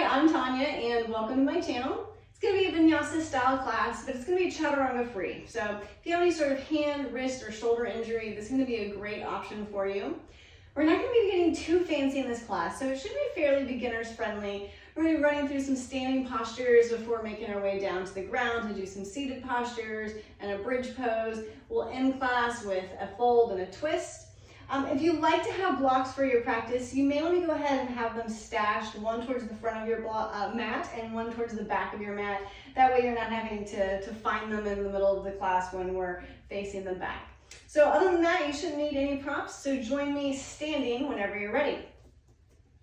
Hi, I'm Tanya and welcome to my channel. It's going to be a vinyasa style class, but it's going to be chaturanga-free. So if you have any sort of hand, wrist, or shoulder injury, this is going to be a great option for you. We're not going to be getting too fancy in this class, so it should be fairly beginners friendly. We're going to be running through some standing postures before making our way down to the ground to do some seated postures and a bridge pose. We'll end class with a fold and a twist. If you like to have blocks for your practice, you may want to go ahead and have them stashed, one towards the front of your mat and one towards the back of your mat. That way you're not having to find them in the middle of the class when we're facing them back. So other than that, you shouldn't need any props, so join me standing whenever you're ready.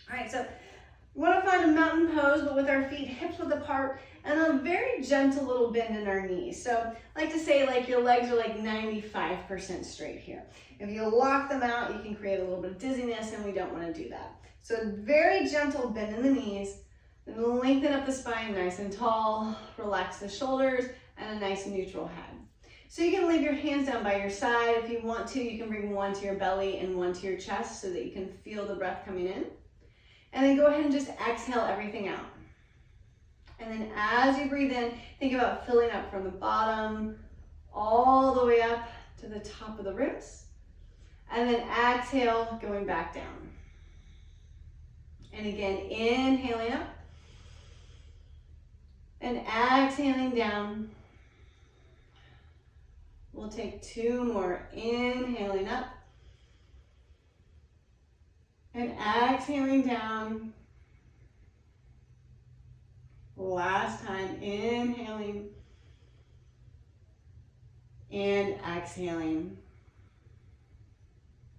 All right, so we want to find a mountain pose, but with our feet hips width apart and a very gentle little bend in our knees. So I like to say like your legs are like 95% straight here. If you lock them out, you can create a little bit of dizziness, and we don't want to do that. So very gentle bend in the knees, and lengthen up the spine nice and tall, relax the shoulders, and a nice neutral head. So you can leave your hands down by your side. If you want to, you can bring one to your belly and one to your chest so that you can feel the breath coming in. And then go ahead and just exhale everything out. And then as you breathe in, think about filling up from the bottom all the way up to the top of the ribs. And then exhale, going back down. And again, inhaling up. And exhaling down. We'll take two more, inhaling up. And exhaling down. Last time, inhaling and exhaling.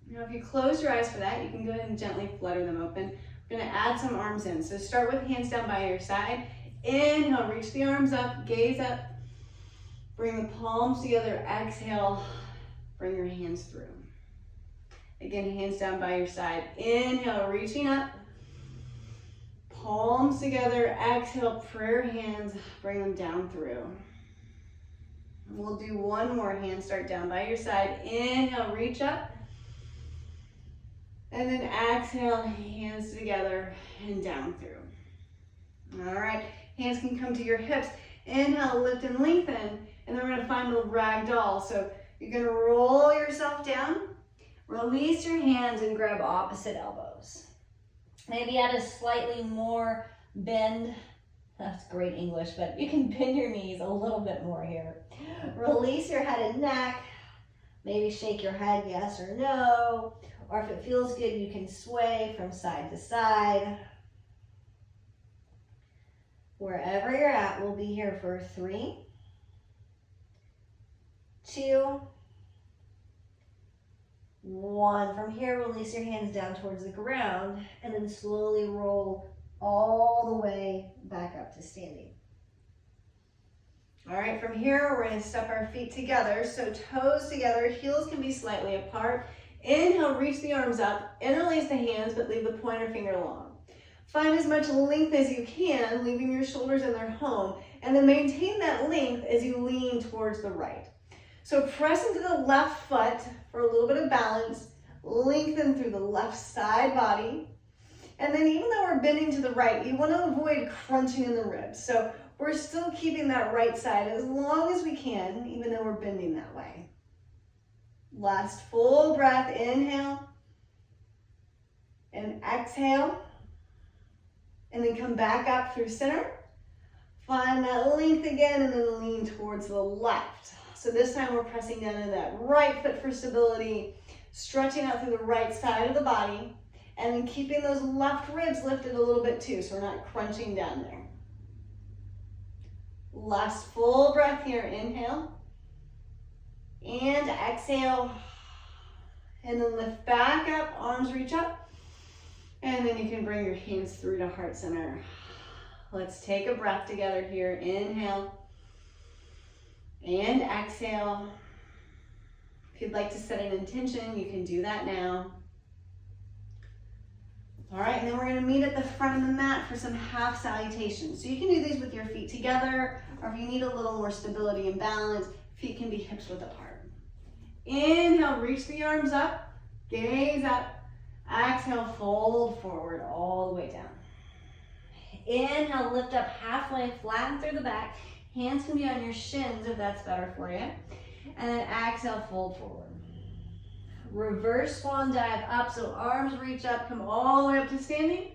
Now if you close your eyes for that, you can go ahead and gently flutter them open. We're going to add some arms in. So start with hands down by your side. Inhale, reach the arms up, gaze up. Bring the palms together, exhale, bring your hands through. Again, hands down by your side. Inhale, reaching up. Palms together, exhale, prayer hands, bring them down through. We'll do one more hand start down by your side. Inhale, reach up. And then exhale, hands together and down through. All right, hands can come to your hips. Inhale, lift and lengthen. And then we're gonna find a little ragdoll. So you're gonna roll yourself down, release your hands and grab opposite elbows. Maybe add a slightly more bend. That's great English, but you can bend your knees a little bit more here. Release your head and neck. Maybe shake your head yes or no. Or if it feels good, you can sway from side to side. Wherever you're at, we'll be here for 3, 2, 1. From here, release your hands down towards the ground and then slowly roll all the way back up to standing. All right, from here, we're going to step our feet together. So toes together, heels can be slightly apart. Inhale, reach the arms up, interlace the hands, but leave the pointer finger long. Find as much length as you can, leaving your shoulders in their home, and then maintain that length as you lean towards the right. So press into the left foot for a little bit of balance, lengthen through the left side body, and then even though we're bending to the right, you want to avoid crunching in the ribs. So we're still keeping that right side as long as we can, even though we're bending that way. Last full breath, inhale, and exhale, and then come back up through center. Find that length again, and then lean towards the left. So this time we're pressing down into that right foot for stability, stretching out through the right side of the body, and then keeping those left ribs lifted a little bit too, so we're not crunching down there. Last full breath here, inhale, and exhale, and then lift back up, arms reach up, and then you can bring your hands through to heart center. Let's take a breath together here, inhale, and exhale. If you'd like to set an intention, you can do that now. All right, and then we're gonna meet at the front of the mat for some half salutations. So you can do these with your feet together, or if you need a little more stability and balance, feet can be hips width apart. Inhale, reach the arms up, gaze up. Exhale, fold forward all the way down. Inhale, lift up halfway, flatten through the back. Hands can be on your shins if that's better for you. And then exhale, fold forward. Reverse swan dive up, so arms reach up, come all the way up to standing.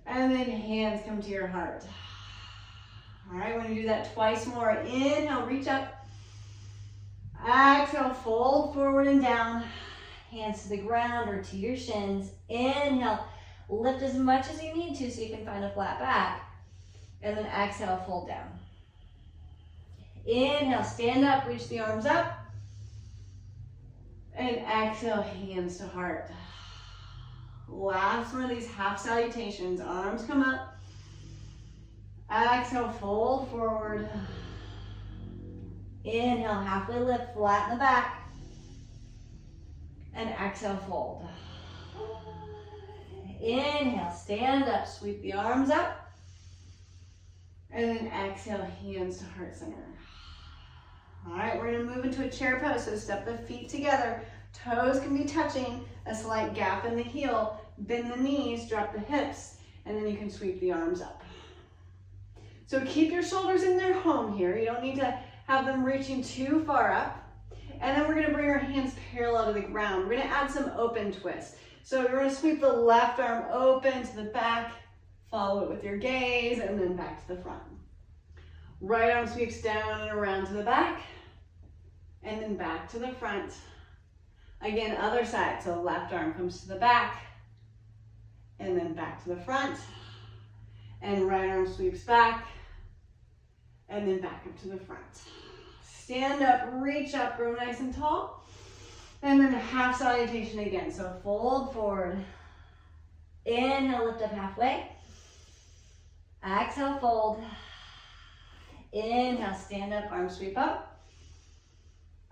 And then hands come to your heart. All right, we're gonna do that twice more. Inhale, reach up. Exhale, fold forward and down. Hands to the ground or to your shins. Inhale, lift as much as you need to so you can find a flat back. And then exhale, fold down. Inhale, stand up, reach the arms up. And exhale, hands to heart. Last one of these half salutations. Arms come up. Exhale, fold forward. Inhale, halfway lift, flatten the back. And exhale, fold. Inhale, stand up, sweep the arms up. And then exhale, hands to heart center. All right, we're gonna move into a chair pose. So step the feet together. Toes can be touching, a slight gap in the heel. Bend the knees, drop the hips, and then you can sweep the arms up. So keep your shoulders in their home here. You don't need to have them reaching too far up. And then we're gonna bring our hands parallel to the ground. We're gonna add some open twist. So you're gonna sweep the left arm open to the back, follow it with your gaze, and then back to the front. Right arm sweeps down and around to the back, and then back to the front. Again, other side. So left arm comes to the back, and then back to the front. And right arm sweeps back, and then back up to the front. Stand up, reach up, grow nice and tall. And then a half salutation again. So fold forward. Inhale, lift up halfway. Exhale, fold. Inhale, stand up, arms sweep up.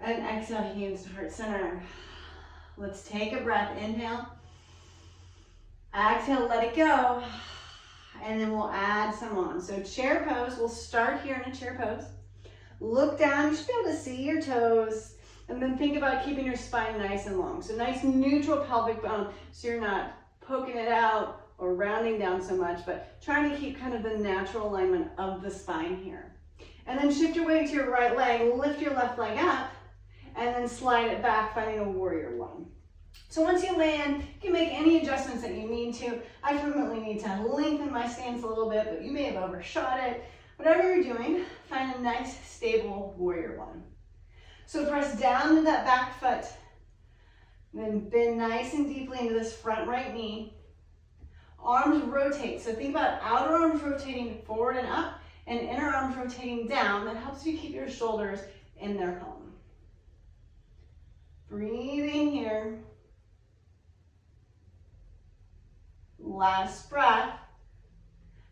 And exhale, hands to heart center. Let's take a breath. Inhale. Exhale, let it go. And then we'll add some on. So chair pose, we'll start here in a chair pose. Look down, you should be able to see your toes. And then think about keeping your spine nice and long. So nice neutral pelvic bone, so you're not poking it out or rounding down so much, but trying to keep kind of the natural alignment of the spine here. And then shift your weight to your right leg, lift your left leg up, and then slide it back, finding a warrior one. So once you land, you can make any adjustments that you need to. I frequently need to lengthen my stance a little bit, but you may have overshot it. Whatever you're doing, find a nice, stable warrior one. So press down to that back foot, then bend nice and deeply into this front right knee. Arms rotate, so think about outer arms rotating forward and up, and inner arms rotating down. That helps you keep your shoulders in their home. Breathing here. Last breath.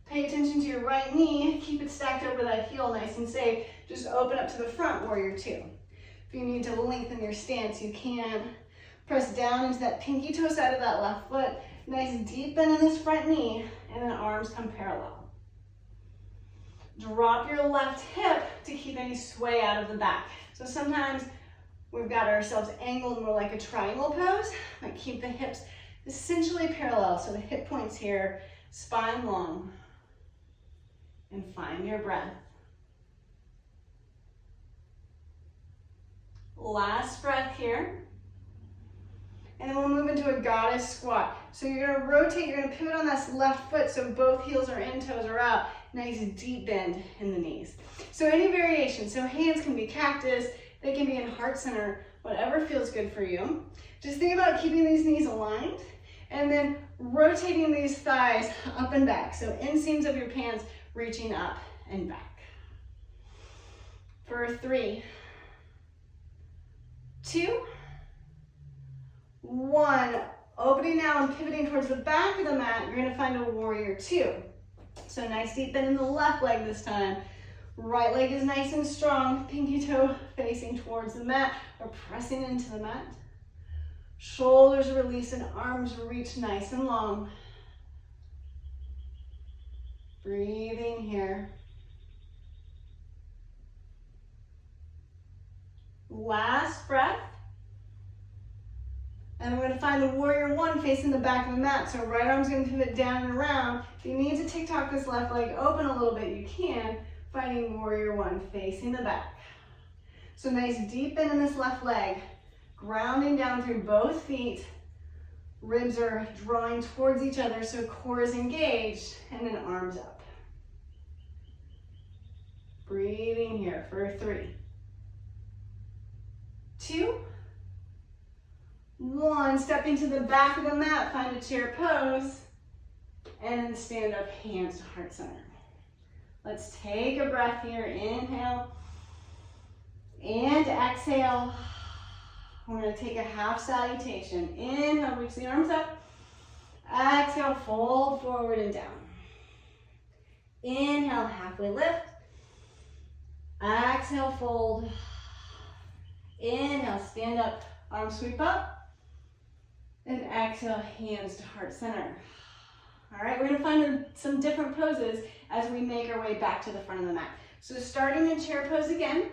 Pay attention to your right knee. Keep it stacked over that heel, nice and safe. Just open up to the front, warrior two. If you need to lengthen your stance, you can. Press down into that pinky toe side of that left foot. Nice deep bend in this front knee, and then arms come parallel. Drop your left hip to keep any sway out of the back. So sometimes we've got ourselves angled more like a triangle pose, but keep the hips essentially parallel. So the hip points here, spine long, and find your breath. Last breath here. And then we'll move into a goddess squat. So you're gonna rotate, you're gonna pivot on that left foot so both heels are in, toes are out. Nice deep bend in the knees. So any variation, so hands can be cactus, they can be in heart center, whatever feels good for you. Just think about keeping these knees aligned and then rotating these thighs up and back. So inseams of your pants reaching up and back. For 3, 2, 1. Opening now and pivoting towards the back of the mat, you're gonna find a warrior two. So nice deep bend in the left leg this time. Right leg is nice and strong, pinky toe facing towards the mat or pressing into the mat. Shoulders release and arms reach nice and long. Breathing here. Last breath. And we're gonna find the warrior one facing the back of the mat. So right arm's gonna pivot down and around. If you need to TikTok this left leg open a little bit, you can, finding warrior one facing the back. So nice deep bend in this left leg, grounding down through both feet. Ribs are drawing towards each other, so core is engaged, and then arms up. Breathing here for 3, 2, 1. Stepping to the back of the mat, find a chair pose, and then stand up, hands to heart center. Let's take a breath here. Inhale and exhale. We're going to take a half salutation. Inhale, reach the arms up. Exhale, fold forward and down. Inhale, halfway lift. Exhale, fold. Inhale, stand up, arms sweep up. And exhale, hands to heart center. All right, we're going to find some different poses as we make our way back to the front of the mat. So starting in chair pose again.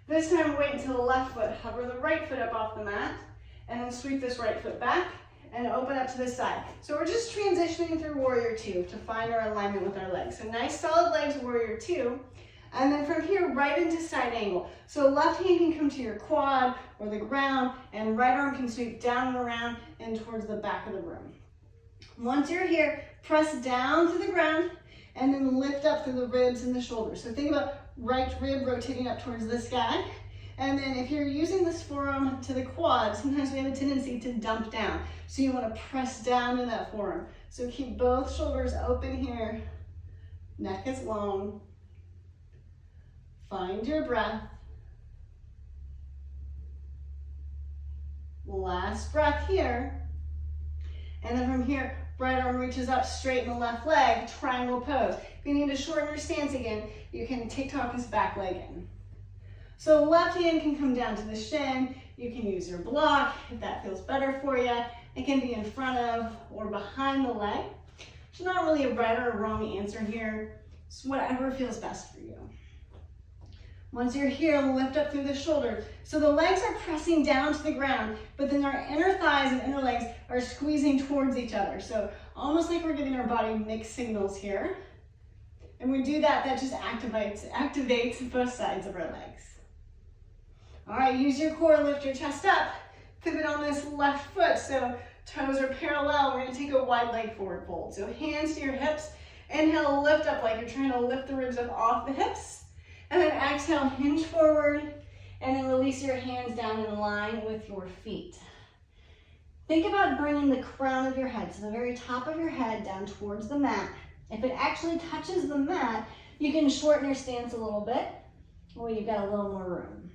This time, wait until the left foot, hover the right foot up off the mat, and then sweep this right foot back and open up to the side. So we're just transitioning through warrior two to find our alignment with our legs. So nice solid legs, warrior two. And then from here, right into side angle. So left hand can come to your quad or the ground, and right arm can sweep down and around and towards the back of the room. Once you're here, press down to the ground and then lift up through the ribs and the shoulders. So think about right rib rotating up towards the sky. And then if you're using this forearm to the quad, sometimes we have a tendency to dump down. So you want to press down in that forearm. So keep both shoulders open here. Neck is long. Find your breath. Last breath here. And then from here, right arm reaches up, straighten the left leg, triangle pose. If you need to shorten your stance again, you can TikTok this back leg in. So left hand can come down to the shin. You can use your block if that feels better for you. It can be in front of or behind the leg. There's not really a right or a wrong answer here. It's whatever feels best for you. Once you're here, lift up through the shoulders. So the legs are pressing down to the ground, but then our inner thighs and inner legs are squeezing towards each other. So almost like we're giving our body mixed signals here. And when we do that, that just activates both sides of our legs. All right, use your core, lift your chest up. Pivot on this left foot, so toes are parallel. We're gonna take a wide leg forward fold. So hands to your hips. Inhale, lift up like you're trying to lift the ribs up off the hips. And then exhale, hinge forward, and then release your hands down in line with your feet. Think about bringing the crown of your head, so the very top of your head down towards the mat. If it actually touches the mat, you can shorten your stance a little bit, or you've got a little more room.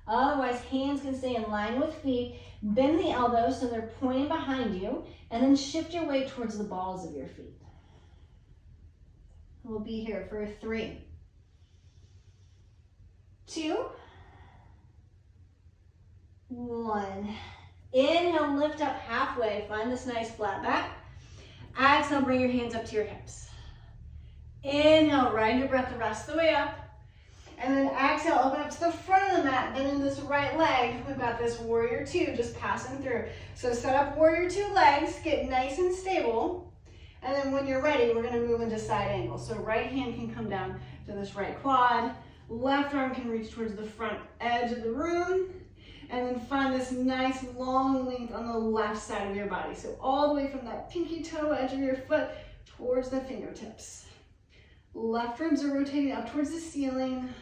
Otherwise, hands can stay in line with feet. Bend the elbows so they're pointing behind you, and then shift your weight towards the balls of your feet. We'll be here for 3, 2, 1. Inhale, lift up halfway. Find this nice flat back. Exhale, bring your hands up to your hips. Inhale, ride your breath the rest of the way up. And then exhale, open up to the front of the mat. Then in this right leg, we've got this warrior two just passing through. So set up warrior two legs, get nice and stable. And then when you're ready, we're gonna move into side angle. So right hand can come down to this right quad. Left arm can reach towards the front edge of the room. And then find this nice long length on the left side of your body. So all the way from that pinky toe edge of your foot towards the fingertips. Left ribs are rotating up towards the ceiling.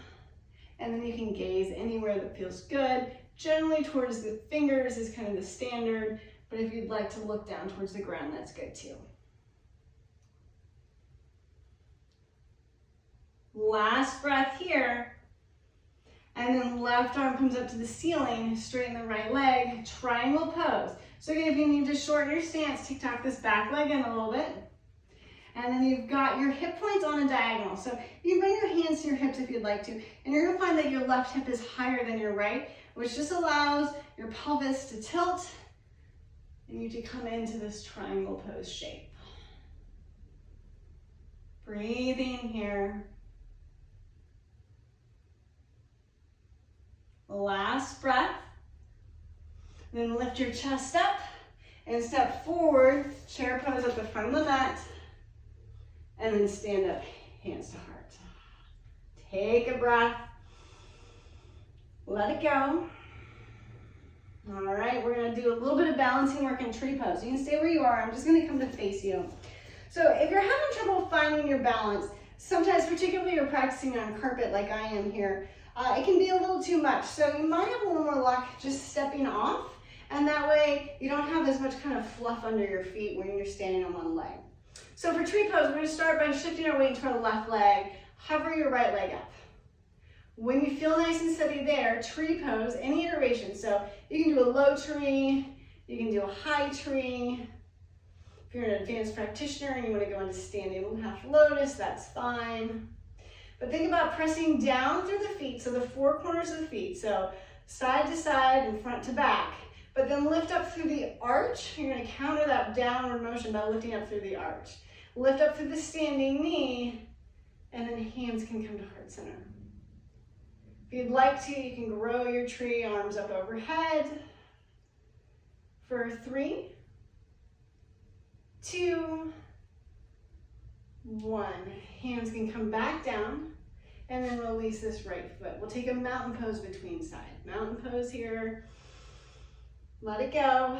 And then you can gaze anywhere that feels good. Generally towards the fingers is kind of the standard. But if you'd like to look down towards the ground, that's good too. Last breath here. And then left arm comes up to the ceiling, straighten the right leg, triangle pose. So again, if you need to shorten your stance, TikTok this back leg in a little bit. And then you've got your hip points on a diagonal. So you can bring your hands to your hips if you'd like to. And you're gonna find that your left hip is higher than your right, which just allows your pelvis to tilt and you to come into this triangle pose shape. Breathing here. Last breath. Then lift your chest up and step forward, chair pose at the front of the mat, and then stand up, hands to heart. Take a breath. Let it go. All right, we're gonna do a little bit of balancing work in tree pose. You can stay where you are. I'm just gonna come to face you. So if you're having trouble finding your balance, sometimes particularly you're practicing on carpet like I am here, it can be a little too much. So you might have a little more luck just stepping off, and that way you don't have as much kind of fluff under your feet when you're standing on one leg. So for tree pose, we're gonna start by shifting our weight to our left leg, hover your right leg up. When you feel nice and steady there, tree pose, any iteration. So you can do a low tree, you can do a high tree. If you're an advanced practitioner and you want to go into standing half lotus, that's fine. But think about pressing down through the feet, so the four corners of the feet. So side to side and front to back. But then lift up through the arch. You're going to counter that downward motion by lifting up through the arch. Lift up through the standing knee, and then hands can come to heart center. If you'd like to, you can grow your tree, arms up overhead. For 3, 2, 1. Hands can come back down, and then release this right foot. We'll take a mountain pose between sides. Mountain pose here. Let it go.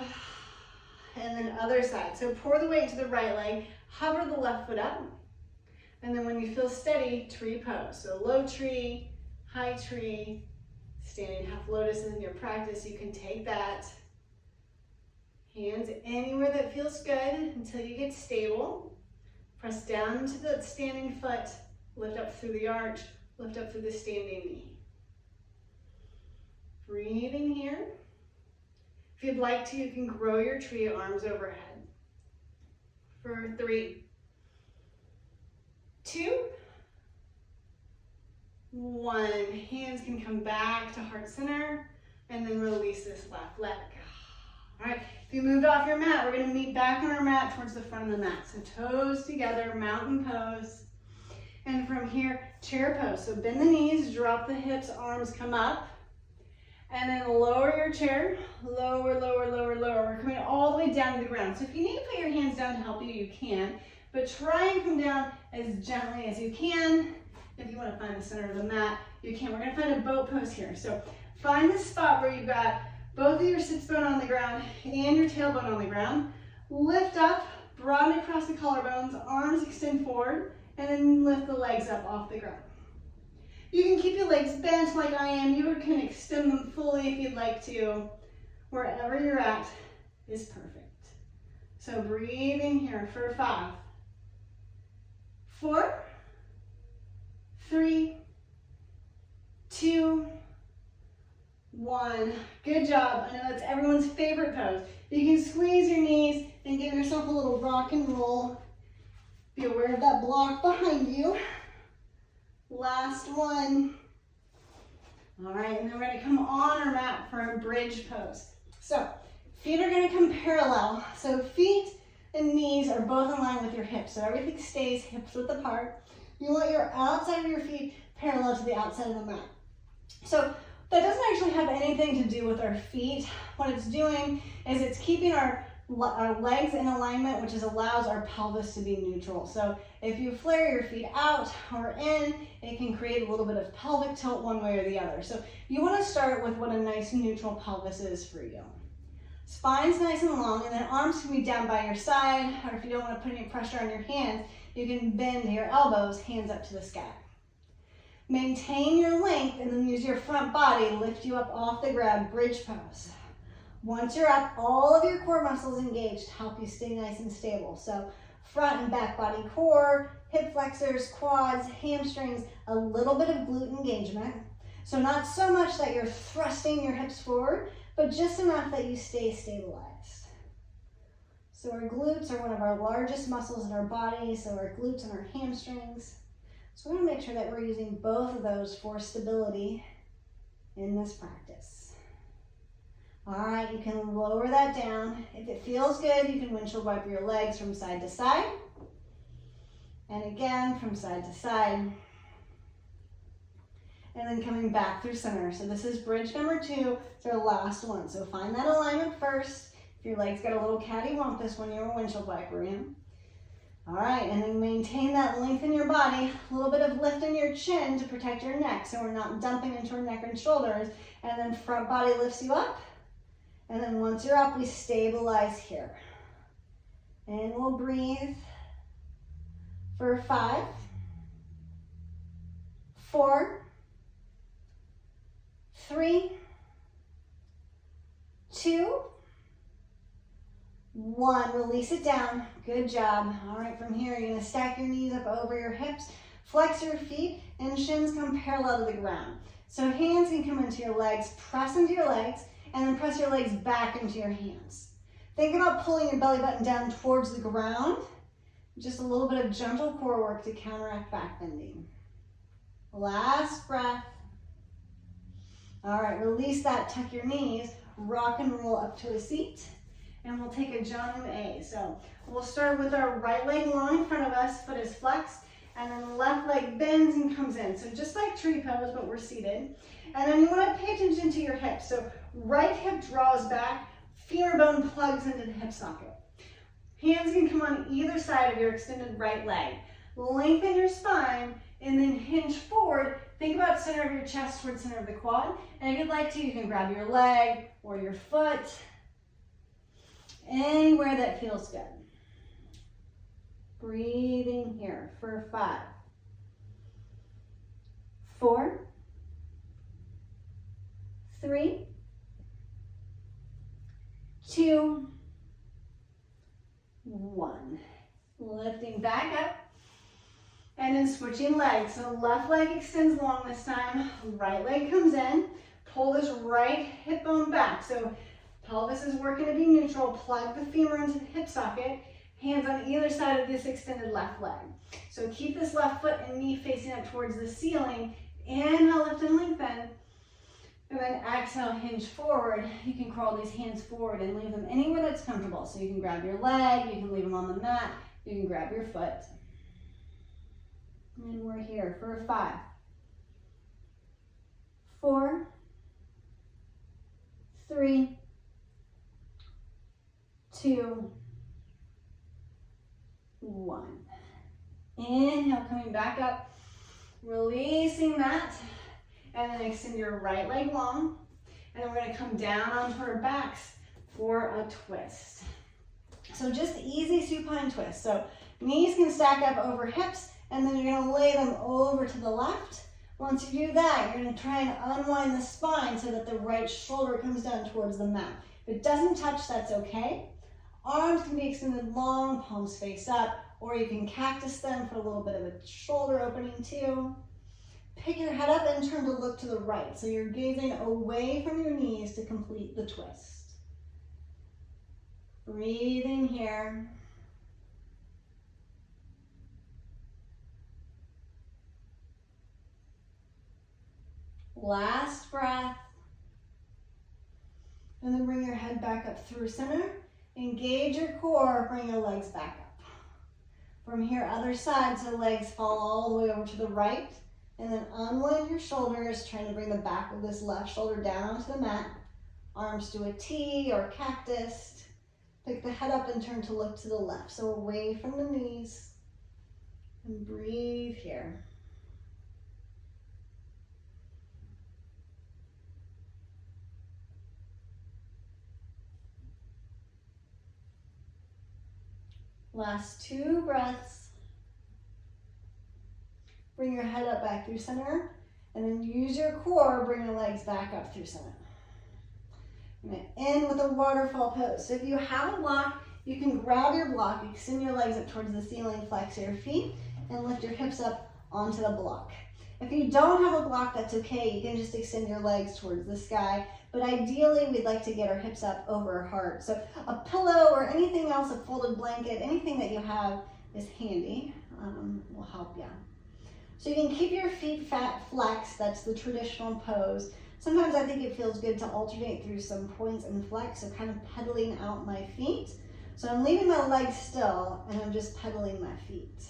And then other side. So pour the weight to the right leg, hover the left foot up, and then when you feel steady, tree pose. So low tree, high tree, standing half lotus in your practice, you can take that. Hands anywhere that feels good until you get stable. Press down into the standing foot, lift up through the arch, lift up through the standing knee. Breathing here. If you'd like to, you can grow your tree, arms overhead. For 3, 2, 1. Hands can come back to heart center, and then release this left leg. All right, if you moved off your mat, we're gonna meet back on our mat towards the front of the mat. So toes together, mountain pose. And from here, chair pose. So bend the knees, drop the hips, arms come up. And then lower your chair, lower, lower, lower, lower. We're coming all the way down to the ground. So if you need to put your hands down to help you, you can. But try and come down as gently as you can. If you want to find the center of the mat, you can. We're going to find a boat pose here. So find the spot where you've got both of your sits bone on the ground and your tailbone on the ground. Lift up, broaden across the collarbones, arms extend forward, and then lift the legs up off the ground. You can keep your legs bent like I am. You can extend them fully if you'd like to. Wherever you're at is perfect. So breathing here for 5, 4, 3, 2, 1. Good job. I know that's everyone's favorite pose. You can squeeze your knees and give yourself a little rock and roll. Be aware of that block behind you. Last one. All right, and then we're gonna come on our mat for a bridge pose. So feet are gonna come parallel. So feet and knees are both in line with your hips. So everything stays hips width apart. You want your outside of your feet parallel to the outside of the mat. So that doesn't actually have anything to do with our feet. What it's doing is it's keeping our legs in alignment, which allows our pelvis to be neutral. So if you flare your feet out or in, it can create a little bit of pelvic tilt one way or the other. So you want to start with what a nice neutral pelvis is for you. Spine's nice and long, and then arms can be down by your side, or if you don't want to put any pressure on your hands, you can bend your elbows, hands up to the sky. Maintain your length and then use your front body, lift you up off the ground, bridge pose. Once you're up, all of your core muscles engaged to help you stay nice and stable. So front and back body core, hip flexors, quads, hamstrings, a little bit of glute engagement. So not so much that you're thrusting your hips forward, but just enough that you stay stabilized. So our glutes are one of our largest muscles in our body, so our glutes and our hamstrings. So we want to make sure that we're using both of those for stability in this practice. All right, you can lower that down. If it feels good, you can windshield wiper your legs from side to side. And again, from side to side. and then coming back through center. So this is bridge number 2. It's our last one. So find that alignment first. If your legs get a little cattywampus when you're a windshield wiper in. All right, and then maintain that length in your body. A little bit of lift in your chin to protect your neck so we're not dumping into our neck and shoulders. And then front body lifts you up. And then once you're up, we stabilize here. And we'll breathe for 5, 4, 3, 2, 1. Release it down. Good job. All right, from here, you're going to stack your knees up over your hips, flex your feet, and shins come parallel to the ground. So hands can come into your legs, press into your legs, and then press your legs back into your hands. Think about pulling your belly button down towards the ground. Just a little bit of gentle core work to counteract back bending. Last breath. All right, release that, tuck your knees, rock and roll up to a seat, and we'll take a Janu A. So we'll start with our right leg long in front of us, foot is flexed, and then left leg bends and comes in. So just like tree pose, but we're seated. And then you want to pay attention to your hips. So right hip draws back, femur bone plugs into the hip socket. Hands can come on either side of your extended right leg. Lengthen your spine and then hinge forward. Think about center of your chest towards center of the quad. And if you'd like to, you can grab your leg or your foot, anywhere that feels good. Breathing here for 5, 4, 3, 2, 1. Lifting back up and then switching legs. So left leg extends long this time, right leg comes in. Pull this right hip bone back. So pelvis is working to be neutral. Plug the femur into the hip socket. Hands on either side of this extended left leg. So keep this left foot and knee facing up towards the ceiling. Inhale, lift and lengthen. And then exhale, hinge forward. You can crawl these hands forward and leave them anywhere that's comfortable. So you can grab your leg, you can leave them on the mat, you can grab your foot. And we're here for 5, 4, 3, 2, 1. Inhale, coming back up, releasing that, and then extend your right leg long, and then we're going to come down onto our backs for a twist. So just easy supine twist. So knees can stack up over hips, and then you're going to lay them over to the left. Once you do that, you're going to try and unwind the spine so that the right shoulder comes down towards the mat. If it doesn't touch, that's okay. Arms can be extended long, palms face up, or you can cactus them for a little bit of a shoulder opening too. Pick your head up and turn to look to the right. So you're gazing away from your knees to complete the twist. Breathing here. Last breath. And then bring your head back up through center. Engage your core, bring your legs back up. From here, other side, so legs fall all the way over to the right. And then unwind your shoulders, trying to bring the back of this left shoulder down onto the mat. Arms to a T or cactus. Pick the head up and turn to look to the left. So away from the knees. And breathe here. Last 2 breaths. Bring your head up back through center, and then use your core, bring your legs back up through center. I'm going to end with a waterfall pose. So if you have a block, you can grab your block, extend your legs up towards the ceiling, flex your feet, and lift your hips up onto the block. If you don't have a block, that's okay. You can just extend your legs towards the sky. But ideally, we'd like to get our hips up over our heart. So a pillow or anything else, a folded blanket, anything that you have is handy, will help you. So you can keep your feet flexed. That's the traditional pose. Sometimes I think it feels good to alternate through some points and flex, so kind of pedaling out my feet. So I'm leaving my legs still, and I'm just pedaling my feet.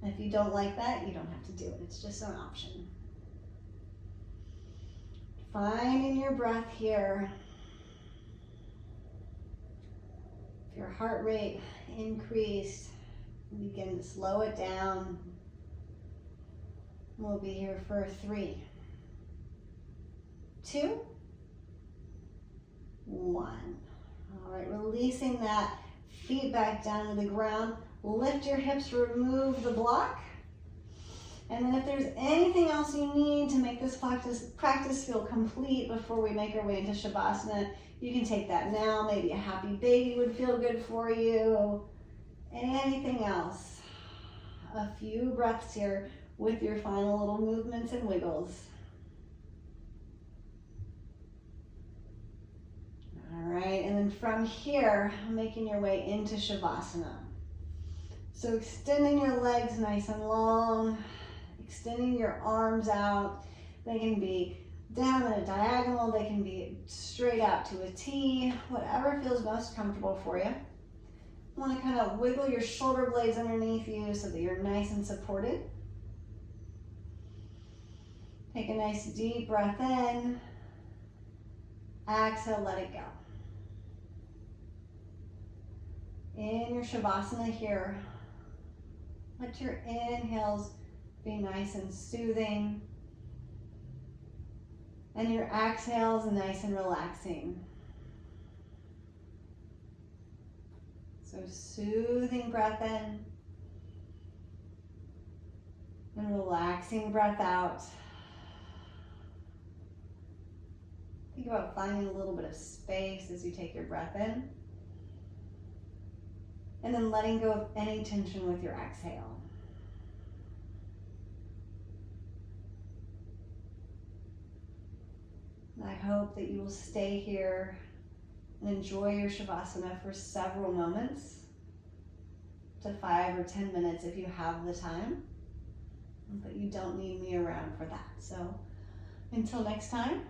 And if you don't like that, you don't have to do it. It's just an option. Finding your breath here. If your heart rate increased, begin to slow it down. We'll be here for 3, 2, 1. All right, releasing that feet back down to the ground. Lift your hips, remove the block. And then if there's anything else you need to make this practice feel complete before we make our way into Shavasana, you can take that now. Maybe a happy baby would feel good for you. Anything else. A few breaths here with your final little movements and wiggles. All right, and then from here, making your way into Shavasana. So extending your legs nice and long, extending your arms out. They can be down in a diagonal, they can be straight out to a T, whatever feels most comfortable for you. You want to kind of wiggle your shoulder blades underneath you so that you're nice and supported. Take a nice deep breath in. Exhale, let it go. In your Shavasana here, let your inhales be nice and soothing, and your exhales nice and relaxing. So soothing breath in and relaxing breath out. Think about finding a little bit of space as you take your breath in, and then letting go of any tension with your exhale. And I hope that you will stay here and enjoy your Shavasana for several moments, to 5 or 10 minutes if you have the time, but you don't need me around for that. So until next time,